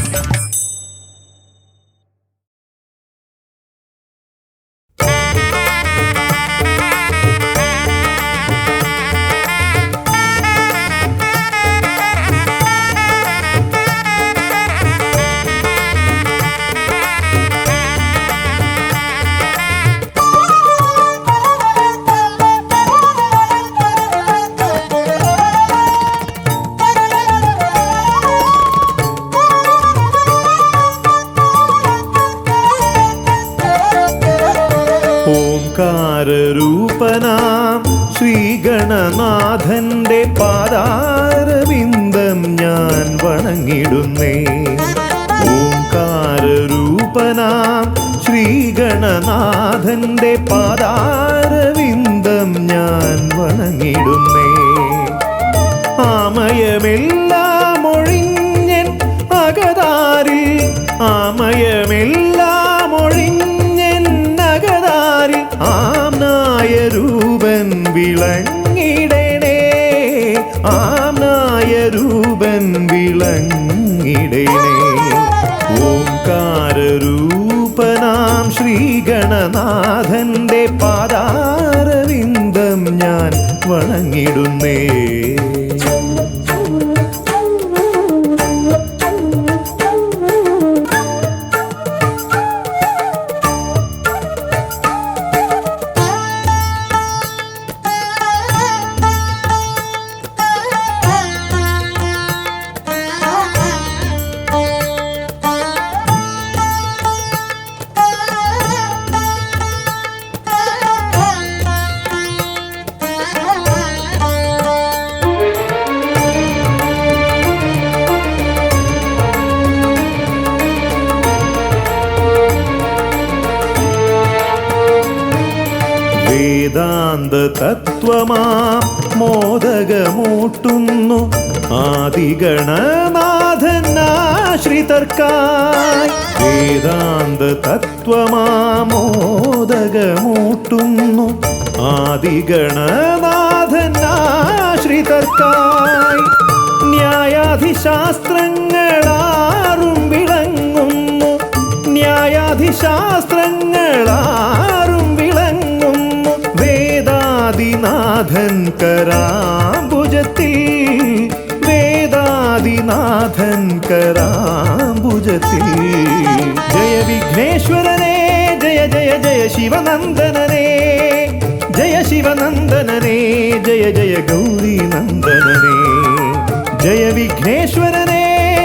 ഓംകാരരൂപനാം ശ്രീഗണനാഥന്റെ പാദാരവിന്ദം ഞാൻ വണങ്ങിടുന്നേ. ഓംകാരരൂപനാം ശ്രീഗണനാഥന്റെ പാദാരവിന്ദം ഞാൻ വണങ്ങിടുന്നേ. ആമയമെല്ലാം ഒഴിഞ്ഞൻ അകതാരിൽ, ആമയമെല്ലാം ഒഴിഞ്ഞൻ അകതാരിൽ ആംനായ രൂപൻ വിളങ്ങിടണേ, ആംനായ രൂപൻ വിളങ്ങിടണേ. ഓംകാരരൂപനാം ശ്രീഗണനാഥന്റെ പാദാരവിന്ദം ഞാൻ വണങ്ങിടുന്നേ. വേദാന്ത തത്വമാം മോദകമൂട്ടുന്നു ആദിഗണനാഥനാശ്രിതർക്കായി. വേദാന്ത തത്വമാം മോദകമൂട്ടുന്നു ആദിഗണനാഥനാശ്രിതർക്കായി. ന്യായാധിശാസ്ത്രങ്ങളാറും വിളങ്ങുന്നു, ന്യായാധിശാസ്ത്രങ്ങളാറും വിളങ്ങുന്നു വേദാദിനാഥൻ കരാംബുജത്തിൽ, വേദാദിനാഥൻ കരാംബുജത്തിൽ. ജയ വിഘ്നേശ്വരനേ ജയ ജയ ജയ ശിവനന്ദനനേ, ജയ ശിവനന്ദനനേ ജയ ജയ ഗൗരീനന്ദനനേ. ജയ വിഘ്നേശ്വരനേ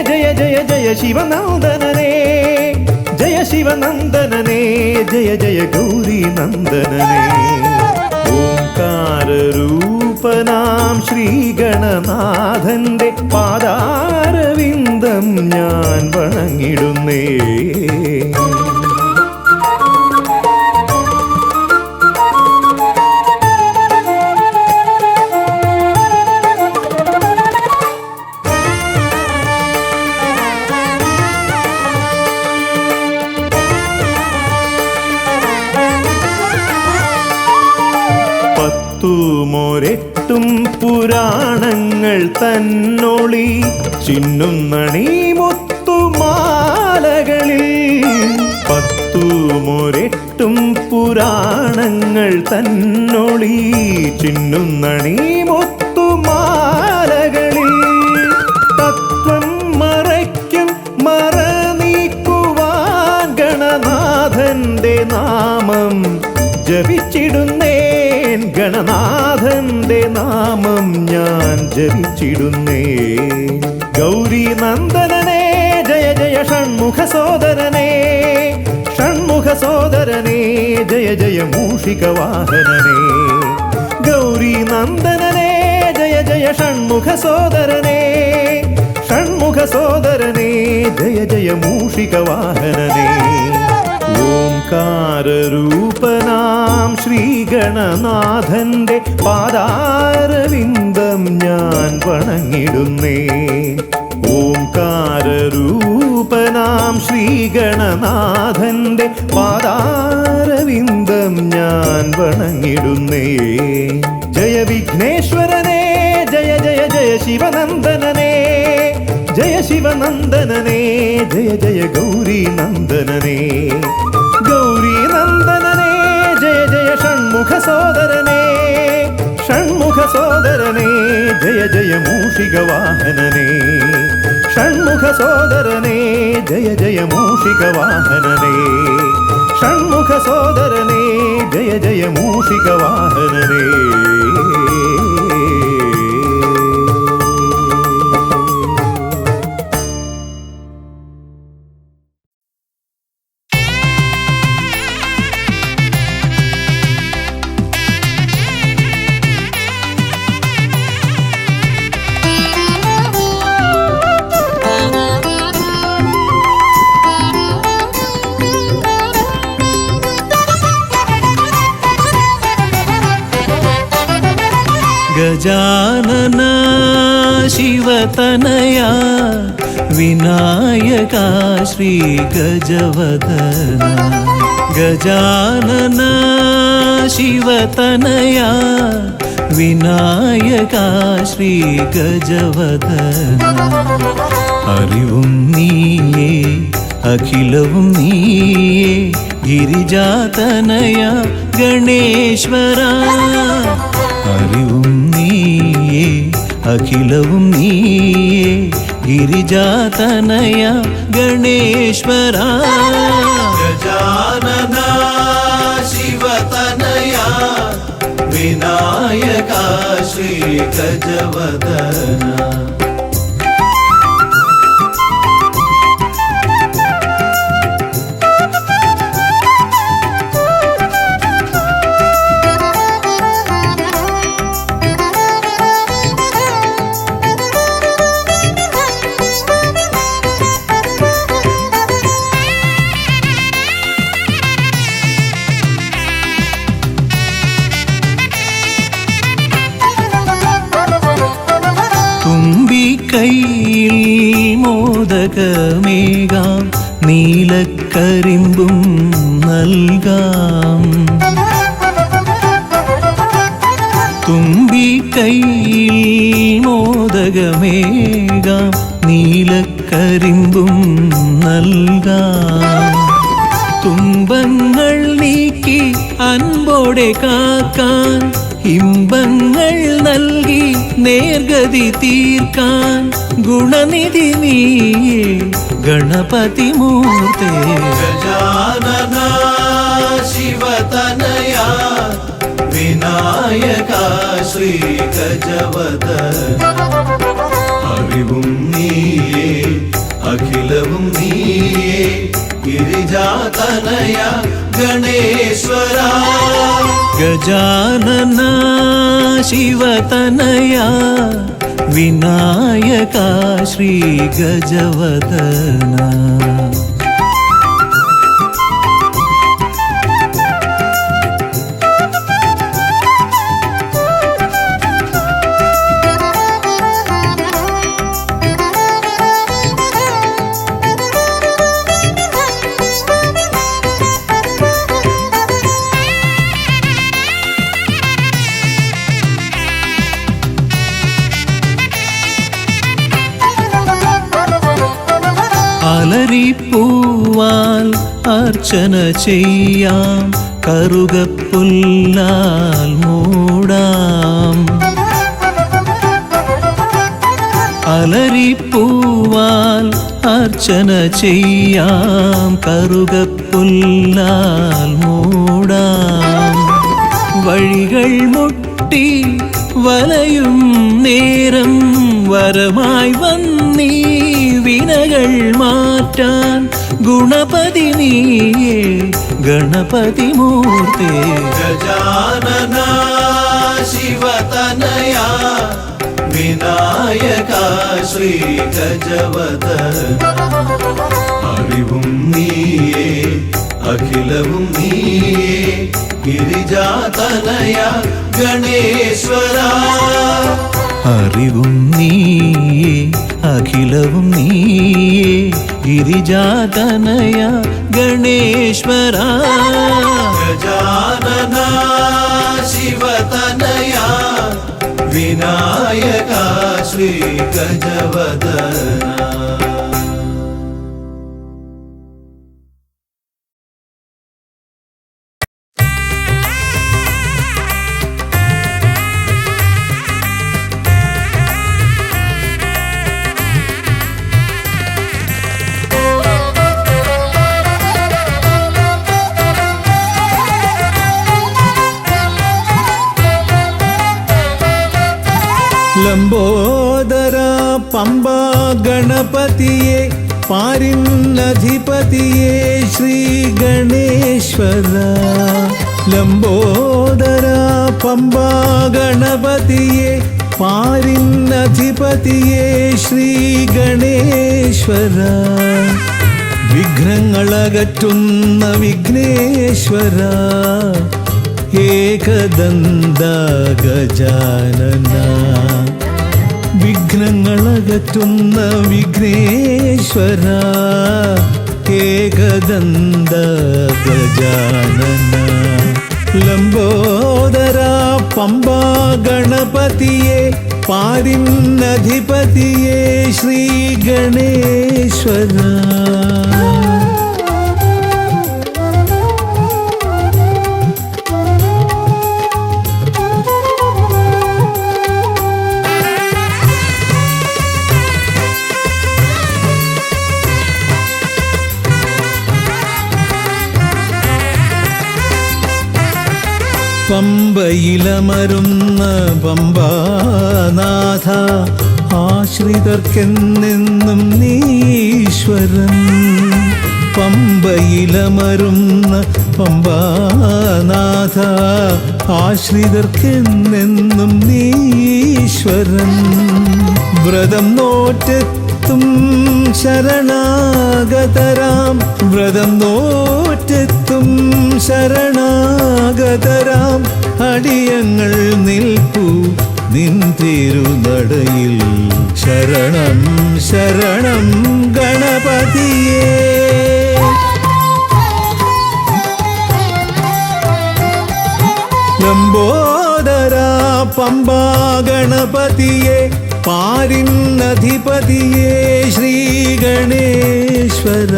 ജയ ജയ ജയ ശിവനന്ദനനേ, ജയ ശിവനന്ദനനേ ജയ ജയ ഗൗരീനന്ദനനേ. ഓംകാരരൂപനാം ശ്രീഗണനാഥന്റെ പാദാരവിന്ദം ഞാൻ വണങ്ങിടുന്നേ. പത്തുമൊരെട്ടും പുരാണങ്ങൾ തന്നൊളി ചിന്നുന്നണി മുത്തുമാലകളിൽ. പത്തുമൊരെട്ടും പുരാണങ്ങൾ തന്നൊളി ചിന്നുന്നണി മുത്തുമാലകളിൽ. തത്വം മറയ്ക്കും മറ നീക്കുവാൻ ഗണനാഥന്റെ നാമം ജപിച്ചിടുന്നേൻ, ഗണനാഥന്റെ നാമം ഞാൻ ജപിച്ചിടുന്നേൻ. ഗൗരീനന്ദനനേ ജയ ജയ ഷൺമുഖ സോദരനേ, ഷൺമുഖ സോദരനേ ജയ ജയ മൂഷിക വാഹനനേ. ഗൗരീനന്ദനനേ ജയ ജയ ഷൺമുഖ സോദരനേ, ഷൺമുഖ സോദരനേ ജയ ജയ മൂഷിക വാഹനനേ. ഓംകാരരൂപനാം ശ്രീഗണനാഥന്റെ പാദാരവിന്ദം ഞാൻ വണങ്ങിടുന്നേ. ഓംകാരരൂപനാം ശ്രീഗണനാഥന്റെ പാദാരവിന്ദം ഞാൻ വണങ്ങിടുന്നേ. ജയ വിഘ്നേശ്വരനേ ജയ ജയ ജയ ശിവനന്ദനനേ, ജയ ശിവനന്ദനനേ ജയ ജയ ഗൗരീനന്ദനനേ. ഗൗരീനന്ദനനേ ജയ ജയ ഷൺമുഖ സോദരനേ, ഷൺമുഖ സോദരനേ ജയ ജയ മൂഷിക വാഹനനേ. ഷൺമുഖ സോദരനേ ജയ ജയ മൂഷിക വാഹനനേ, ഷൺമുഖ സോദരനേ ജയ ജയ മൂഷിക വാഹനനേ. ഗജാനന ശിവതനയ വിനായക ശ്രീ ഗജവദന ഗജാനന ശിവതനയ വിനായക ശ്രീ ഗജവദന അറിവും നീയേ അഖിലവും നീയേ ഗിരിജാതനയ ഗണേശ്വര അറിവും നീയേ അഖിലവും നീയേ ഗിരിജാതനയ ഗണേശ്വര ഗജാനന ശിവതനയ വിനായക ശ്രീ ഗജവദന കൈയിൽ മോദകമേകാം നീലക്കരിമ്പും നൽകാം തുമ്പി കൈയിൽ മോദകമേകാം നീലക്കരിമ്പും നൽകാം തുമ്പങ്ങൾ നീക്കി അൻപോടെ കാക്കാൻ ഇമ്പങ്ങൾ നൽകി നേർഗതി തീർക്കാൻ ഗുണനിധി നീയേ ഗണപതി മൂർത്തേ ഗജാനന ശിവതനയ വിനായക ശ്രീ ഗജവദന അറിവും നീയേ അഖിലവും നീയേ ഗിരിജാതനയ ഗണേശ്വര ഗജാനന ശിവതനയ വിനായക ശ്രീ ഗജവദന അലരിപ്പൂവാൽ അർച്ചന ചെയ്യാം കറുകപ്പുല്ലാൽ മൂടാം അലരിപ്പൂവാൽ അർച്ചന ചെയ്യാം കറുകപ്പുല്ലാൽ മൂടാം വഴികൾ മുട്ടി വലയും നേരം വരമായി വന്നീ വിനകൾ മാറ്റാൻ ഗുണപതി നീയേ ഗണപതി മൂർത്തേ ഗജാനന ശിവതനയ വിനായക ശ്രീ ഗജവദന അറിവും നീയേ അഖിലവും നീയേ ഗിരിജാതനയ ഗണേശ്വര അറിവും നീയേ അഖിലവും നീയേ ഗിരിജാതനയ ഗണേശ്വര ഗജാനന ശിവതനയ വിനായക ശ്രീ ഗജവദന ലംബോദര പമ്പ ഗണപതിയെ പാരിന്നധിപതിയെ ശ്രീ ഗണേശ്വര ലംബോദര പമ്പ ഗണപതിയെ പാരിന്നധിപതിയെ ശ്രീ ഗണേശ്വര വിഘ്നങ്ങളകറ്റുന്ന വിഘ്നേശ്വര ഏകദന്ത ഗജാനന വിഘ്നങ്ങളകറ്റുന്ന വിഘ്നേശ്വര ഏകദന്ത ഗജാനന ലംബോദര പമ്പാ ഗണപതിയെ പാരിന്നധിപതിയെ ശ്രീ ഗണേശ്വര പമ്പയിലമരുന്ന പമ്പാനാഥ ആശ്രിതർക്കെന്നെന്നും നീശ്വരൻ പമ്പയിലമരുന്ന പമ്പാനാഥ ആശ്രിതർക്കെന്നെന്നും നീശ്വരൻ വ്രതം നോറ്റെത്തും ശരണാഗതരാം വ്രതം നോറ്റെത്തും ശരണാഗതരാം അടിയങ്ങൾ നിൽപ്പൂ നിൻ തിരുനടയിൽ ശരണം ശരണം ഗണപതിയേ ലംബോദര പമ്പാ ഗണപതിയെ പാരിന്നധിപതിയെ ശ്രീ ഗണേശ്വര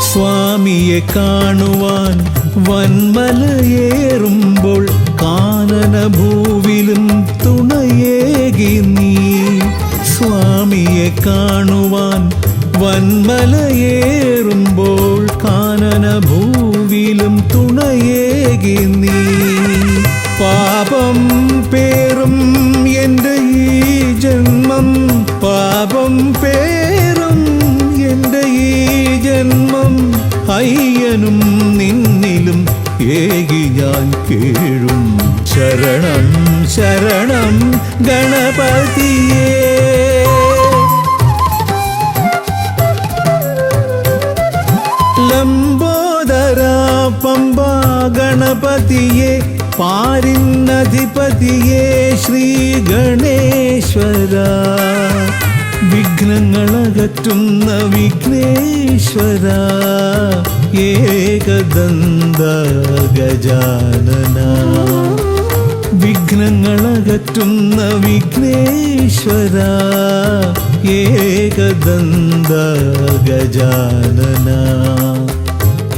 സ്വാമിയെ കാണുവാൻ വന്മലയേറുമ്പോൾ കാനനഭൂവിലും തുണയേകി നീ സ്വാമിയെ കാണുവാൻ വന്മലയേറുമ്പോൾ കാനനഭൂവിലും തുണയേകി നീ പാപം പേറും എൻ്റെ ഈ ജന്മം പാപം പേറും എൻ്റെ ഈ ജന്മം അയ്യനും നിന്നിലും ഏകി ഞാൻ കേഴും ശരണം ശരണം ഗണപതിയേ ലംബോദര പമ്പാ ഗണപതിയെ പാരിന്നധിപതിയെ ശ്രീ ഗണേശ്വര വിഘ്നങ്ങളകറ്റുന്ന വിഘ്നേശ്വര ഏകദന്ത ഗജാനന വിഘ്നങ്ങളകറ്റുന്ന വിഘ്നേശ്വര ഏകദന്ത ഗജാനന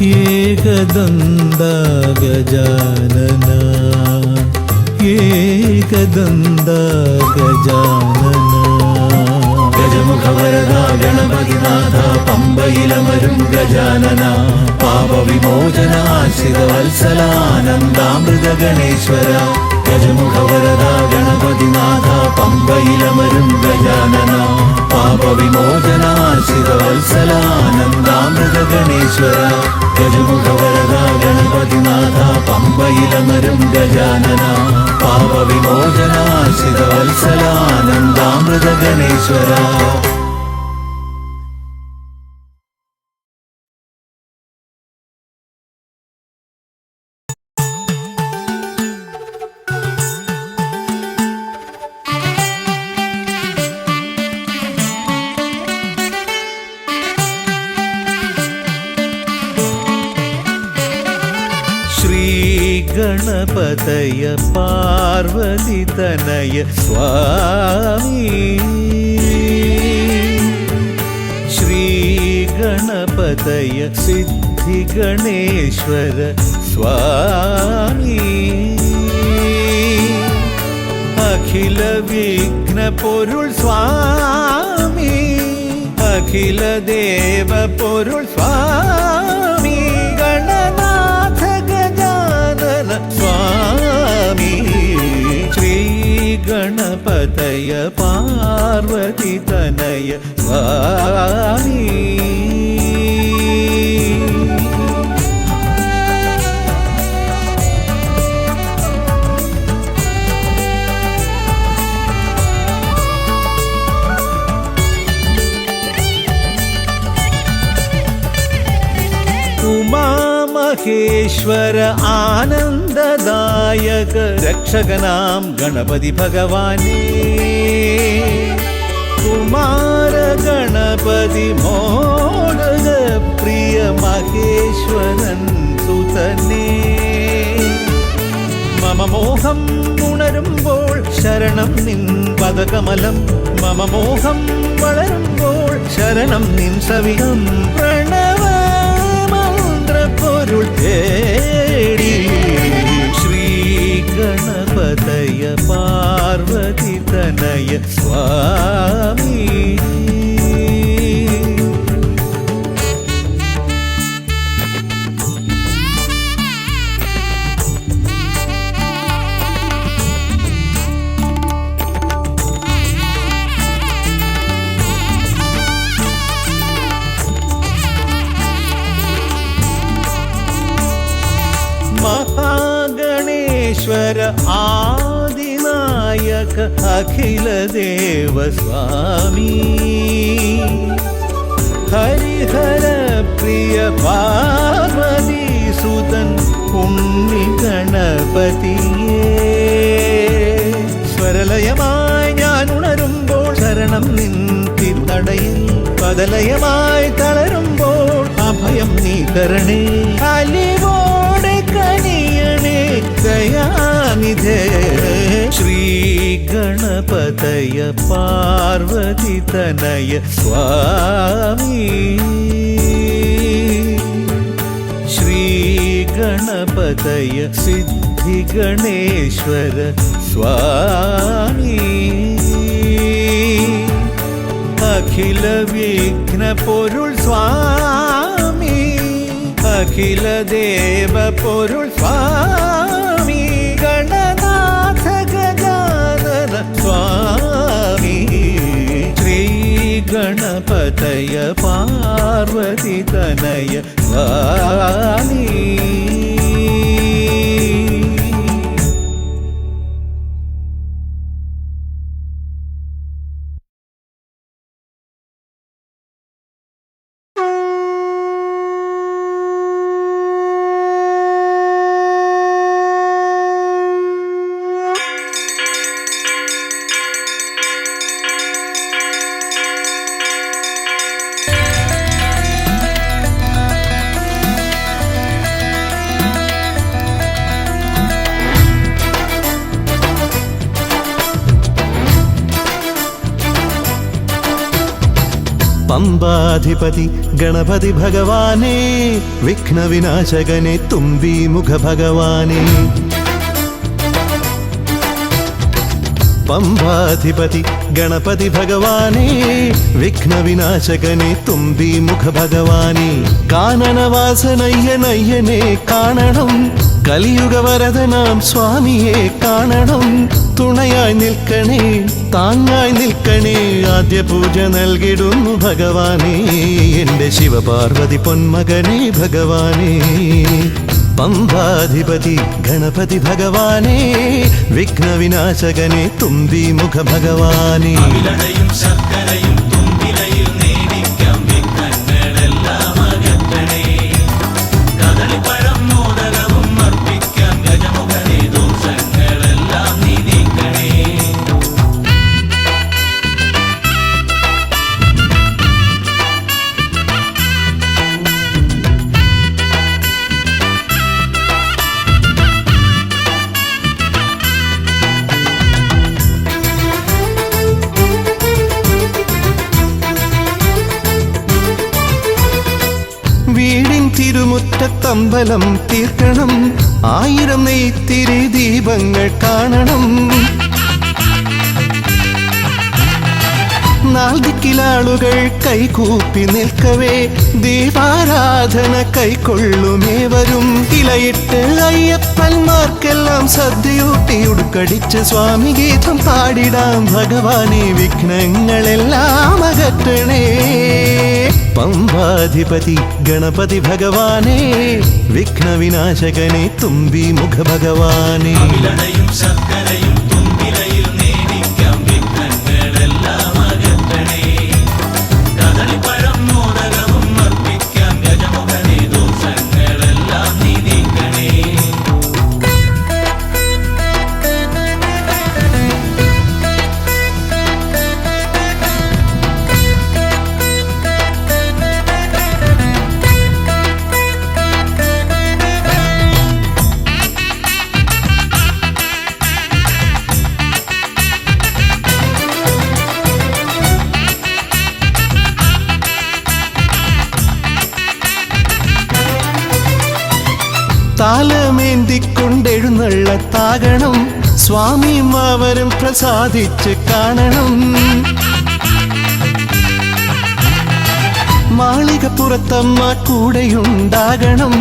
ഏകദന്ത ഗജാനന ഏകദന്ത ഗജാനന ഗജമുഖവരദ ഗണപതിനാഥ പമ്പയിലമരും ഗജാനന പാപവിമോചനാശ്രിതവത്സലാനന്ദാമൃത ഗണേശ്വര ഗജമുഖവരദ ഗണപതിനാഥ പമ്പയിലമരും ഗജാനന പാപവിമോചനാശ്രിതവത്സലാനന്ദാമൃത ഗണേശ്വര ഗജമുഖവരദ ഗണപതിനാഥ പമ്പയിലമരും ഗജാനന പാപവിമോചനാശ്രിതവത്സലാനന്ദാമൃത ഗണേശ്വര ഗണപതയ പാർവതി തനയ സ്വാമി ശ്രീ ഗണപതയ സിദ്ധി ഗണേശ്വര സ്വാമി അഖില വിഘ്ന പൊരുൾ സ്വാമി അഖില ദേവ പൊരുൾ സ്വാമി ഗണനാഥ ഗജാനന സ്വാമി ഗണപതയ പാർവതി തനയ സ്വാമി ഉമാമഹേശ്വര ആനന്ദദായക രക്ഷകനാം ഗണപതി ഭഗവാനേ കുമാര ഗണപതി മോദക പ്രിയ മഹേശ്വരൻ സുതനേ മമ മോഹം ഉണരുമ്പോൾ ശരണം നിൻ പദകമലം മമ മോഹം വളരുമ്പോൾ ശരണം നിൻ സവിധം പ്രണവ പൊരുൾ തേടി ശ്രീ ഗണപതയ പാർവതി തനയ സ്വാമി മഹാഗണേശ്വര ആദിനായക അഖിലദേവ സ്വാമി ഹരിഹര പ്രിയ പാർവതി സുതൻ ഉണ്ണി ഗണപതിയേ സ്വരലയമായി ഞാൻ ഉണരുമ്പോൾ ശരണം നിൻ തിരുനടയിൽ പദലയമായി തളരുമ്പോൾ അഭയം നീ തരണേ അലിവോടെ കനിയണേ ദയാനിധേ ശ്രീ ഗണപതയ പാർവതി തനയ സ്വാമി ശ്രീ ഗണപതയ സിദ്ധി ഗണേശ്വര സ്വാമി അഖില വിഘ്ന പൊരുൾ സ്വാമി അഖില ദേവ പൊരുൾ സ്വാമി ഗണനാഥ ഗജാനന സ്വാമി ശ്രീ ഗണപതയ പാർവതി തനയ സ്വാമി പമ്പാധിപതി ഗണപതി ഭഗവാനേ വിഘ്ന വിനാശകനെ തുമ്പി മുഖ ഭഗവാനേ പമ്പാധിപതി ഗണപതി ഭഗവാനേ വിഘ്ന വിനാശകനെ തുമ്പി മുഖ ഭഗവാനേ കാനനവാസനയ്യനയ്യനെ കാണണം കലിയുഗ വരദനാം സ്വാമിയെ കാണണം തുണയായി നിൽക്കണേ താങ്ങായി നിൽക്കണേ ആദ്യ പൂജ നൽകിടുന്നു ഭഗവാനേ എൻ്റെ ശിവപാർവതി പൊന്മകനേ ഭഗവാനേ പമ്പാധിപതി ഗണപതി ഭഗവാനേ വിഘ്ന വിനാശകനെ തുമ്പി മുഖ ഭഗവാനേ അവിലടയും ശർക്കരയും തുമ്പിലയിൽ നേടിക്കാം വിഘ്നങ്ങളെല്ലാം അകറ്റണേ കദളിപ്പഴം മോദകവും അർപ്പിക്കാം ഗജമുഖനെ ദോഷങ്ങളെല്ലാം നീ നീക്കണേ വീടിൻ തിരുമുറ്റത്തമ്പലം തീർക്കണം 1000 നെയ്ത്തിരി ദീപങ്ങൾ കാണണം നാൽദിക്കിലാളുകൾ കൈകൂപ്പി നിൽക്കവേ ദീപാരാധന കൈക്കൊള്ളുമേവരും ഇലയിട്ട് അയ്യപ്പന്മാർക്കെല്ലാം സദ്യയൂട്ടി ഉടുക്കടിച്ച് സ്വാമി ഗീതം പാടിടാം ഭഗവാനെ വിഘ്നങ്ങളെല്ലാം അകറ്റണേ പമ്പാധിപതി ഗണപതി ഭഗവാനെ വിഘ്നവിനാശകനെ തുമ്പി മുഖ ഭഗവാനെ അവിലടയും ശർക്കരയും തുമ്പിലയിൽ നേദിക്കാം വിഘ്നങ്ങളെല്ലാം അകറ്റണേ കദളിപ്പഴം മോദകവും അർപ്പിക്കാം ഗജമുഖനെ ദോഷങ്ങളെല്ലാം നീ നീക്കണേ താലമേന്തിക്കൊണ്ടെഴുന്നള്ളത്താകണം സ്വാമിമാവരും പ്രസാദിച്ച് കാണണം മാളികപ്പുറത്തമ്മ കൂടെയുണ്ടാകണം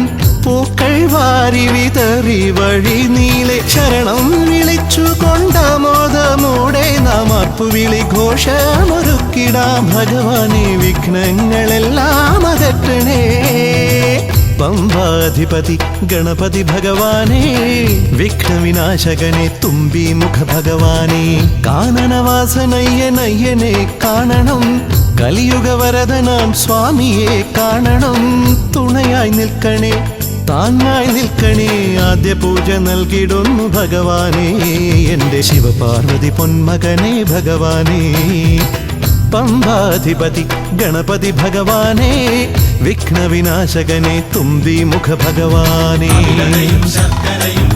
പൂക്കൾ വാരി വിതറി വഴി നീളെ ശരണം വിളിച്ചു കൊണ്ടാമോദമോടെ നാം അർപ്പുവിളി ഘോഷമൊരുക്കിടാം ഭഗവാനെ വിഘ്നങ്ങളെല്ലാം അകറ്റണേ പമ്പാധിപതി ഗണപതി ഭഗവാനെ വിഘ്നവിനാശകനെ തുമ്പി മുഖ ഭഗവാനെ കാനനവാസനയ്യനയ്യനെ കാണണം കലിയുഗവരദനാം സ്വാമിയെ കാണണം തുണയായി നിൽക്കണേ താങ്ങായി നിൽക്കണേ ആദ്യ പൂജ നൽകിടുന്നു ഭഗവാനെ എൻ്റെ ശിവപാർവതി പൊന്മകനെ ഭഗവാനെ പമ്പാധിപതി ഗണപതി ഭഗവാനെ വിഘ്നവിനാശകനെ തുമ്പി മുഖ ഭഗവാനെ അവിലടയും ശർക്കരയും